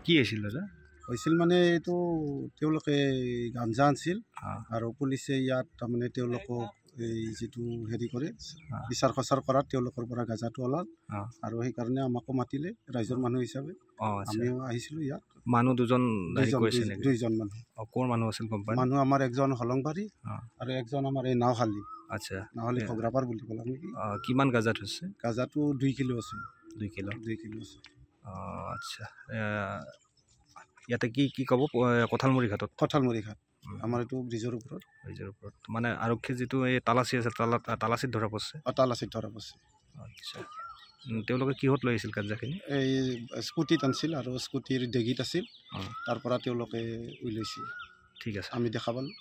কি আছিল দাদা হৈছিল মানে এইটো তেওঁলোকে গাঞ্জা আনিছিল আৰু পুলিচে ইয়াত তাৰমানে তেওঁলোকক এই যিটো হেৰি কৰে বিচাৰ খচাৰ কৰাত তেওঁলোকৰ পৰা গাঁজাটো ওলাল আৰু সেইকাৰণে আমাকো মাতিলে ৰাইজৰ মানুহ হিচাপে আমিও আহিছিলোঁ ইয়াত মানুহ দুজন মানুহ ক'ৰ মানুহ আছিল গম পায় মানুহ আমাৰ একজন হলংবাৰী আৰু একজন আমাৰ এই নাওশালী আচ্ছা নাওশালী খগৰাপাৰ বুলি ক'লাম নেকি কিমান গাঁজাত হৈছে গাঁজাটো 2 কিলো আছে 2 কিলো আছে আচ্ছা ইয়াতে কি কি ক'ব কঁঠালমুৰি ঘাট আমাৰ এইটো ব্ৰিজৰ ওপৰত মানে আৰক্ষী যিটো এই তালাচী আছে তালাচীত ধৰা পৰিছে আচ্ছা তেওঁলোকে কিহত লৈ আহিছিল গাঁজাখিনি এই স্কুটিত আনিছিল আৰু স্কুটিৰ ডেগিত আছিল তাৰ পৰা তেওঁলোকে উলিয়াইছিল ঠিক আছে আমি দেখা পালোঁ